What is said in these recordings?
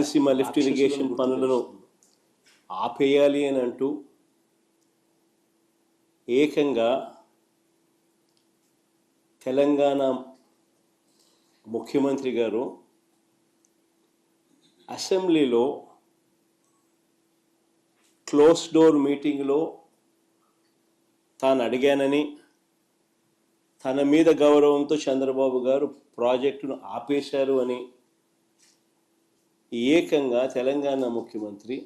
Rayalaseema lift irrigation పనులను ఆపేయాలి అని అంటూ ఏకంగా తెలంగాణ ముఖ్యమంత్రి గారు అసెంబ్లీలో క్లోజ్ డోర్ మీటింగ్లో తాను అడిగానని, తన మీద గౌరవంతో చంద్రబాబు గారు ప్రాజెక్టును ఆపేశారు అని ఏకంగా తెలంగాణ ముఖ్యమంత్రి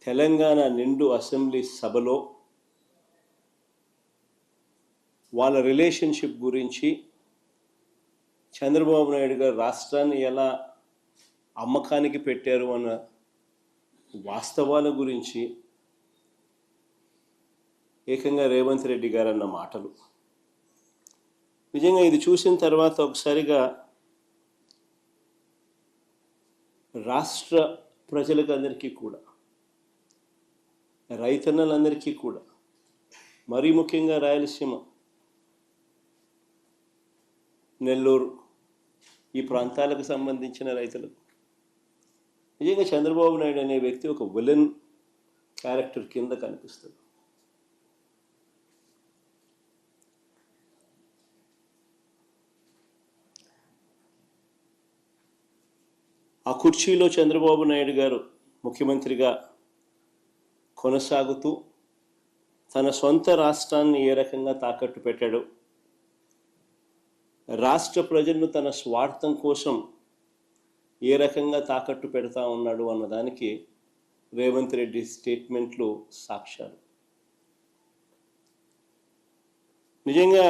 తెలంగాణ నిండు అసెంబ్లీ సభలో వాళ్ళ రిలేషన్షిప్ గురించి, చంద్రబాబు నాయుడు గారు రాష్ట్రాన్ని ఎలా అమ్మకానికి పెట్టారు అన్న వాస్తవాల గురించి ఏకంగా రేవంత్ రెడ్డి గారు అన్న మాటలు నిజంగా ఇది చూసిన తర్వాత ఒకసారిగా రాష్ట్ర ప్రజలకు అందరికీ కూడా, రైతన్నలందరికీ కూడా, మరీ ముఖ్యంగా రాయలసీమ, నెల్లూరు ఈ ప్రాంతాలకు సంబంధించిన రైతులకు నిజంగా చంద్రబాబు నాయుడు అనే వ్యక్తి ఒక విలన్ క్యారెక్టర్ కింద కనిపిస్తుంది. ఆ కుర్చీలో చంద్రబాబు నాయుడు గారు ముఖ్యమంత్రిగా కొనసాగుతూ తన సొంత రాష్ట్రాన్ని ఏ రకంగా తాకట్టు పెట్టాడు, రాష్ట్ర ప్రజలను తన స్వార్థం కోసం ఏ రకంగా తాకట్టు పెడతా ఉన్నాడు అన్నదానికి రేవంత్ రెడ్డి స్టేట్మెంట్లు సాక్ష్యాలు. నిజంగా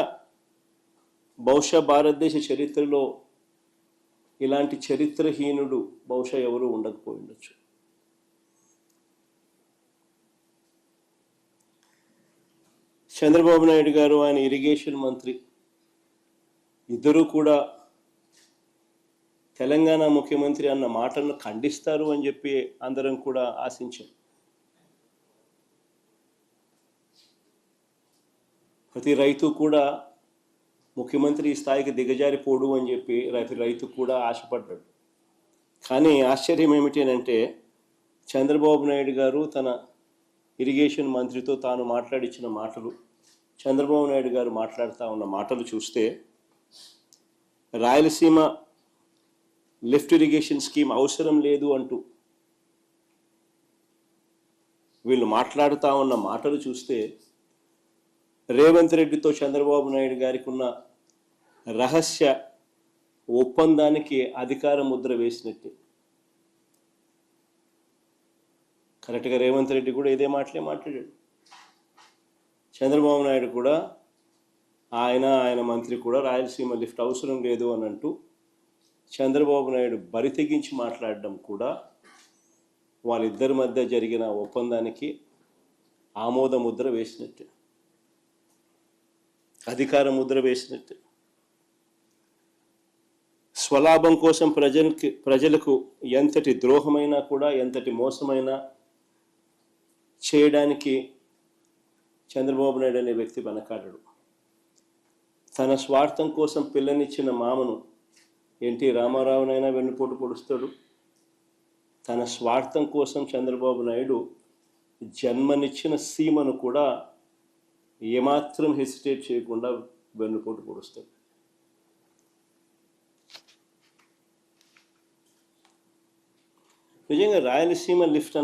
బహుశా భారతదేశ చరిత్రలో ఇలాంటి చరిత్రహీనుడు బహుశా ఎవరు ఉండకపోయి ఉండొచ్చు. చంద్రబాబు నాయుడు గారు, ఆయన ఇరిగేషన్ మంత్రి ఇద్దరూ కూడా తెలంగాణ ముఖ్యమంత్రి అన్న మాటలను ఖండిస్తారు అని చెప్పి అందరం కూడా ఆశించాం. ప్రతి రైతు కూడా ముఖ్యమంత్రి ఈ స్థాయికి దిగజారిపోడు అని చెప్పి రైతు కూడా ఆశపడ్డాడు. కానీ ఆశ్చర్యం ఏమిటి అంటే, చంద్రబాబు నాయుడు గారు తన ఇరిగేషన్ మంత్రితో తాను మాట్లాడించిన మాటలు, చంద్రబాబు నాయుడు గారు మాట్లాడుతూ ఉన్న మాటలు చూస్తే, రాయలసీమ లిఫ్ట్ ఇరిగేషన్ స్కీమ్ అవసరం లేదు అంటూ వీళ్ళు మాట్లాడుతూ ఉన్న మాటలు చూస్తే, రేవంత్ రెడ్డితో చంద్రబాబు నాయుడు గారికి ఉన్న రహస్య ఒప్పందానికి అధికార ముద్ర వేసినట్టే. కరెక్ట్గా రేవంత్ రెడ్డి కూడా ఇదే మాట్లాడాడు. చంద్రబాబు నాయుడు కూడా, ఆయన మంత్రి కూడా రాయలసీమ లిఫ్ట్ అవసరం లేదు అని అంటూ చంద్రబాబు నాయుడు బరి తెగించి మాట్లాడడం కూడా వాళ్ళిద్దరి మధ్య జరిగిన ఒప్పందానికి ఆమోద ముద్ర వేసినట్టే, అధికార ముద్ర వేసినట్టే. స్వలాభం కోసం ప్రజలకు ఎంతటి ద్రోహమైనా కూడా, ఎంతటి మోసమైనా చేయడానికి చంద్రబాబు నాయుడు అనే వ్యక్తి వెనకాడడు. తన స్వార్థం కోసం పిల్లనిచ్చిన మామను ఎన్టీ రామారావునైనా వెన్నుపోటు పొడుస్తాడు. తన స్వార్థం కోసం చంద్రబాబు నాయుడు జన్మనిచ్చిన సీమను కూడా ఏమాత్రం హెసిటేట్ చేయకుండా వెన్నుపోటు పొడుస్తాడు. నిజంగా రాయలసీమ లిఫ్ట్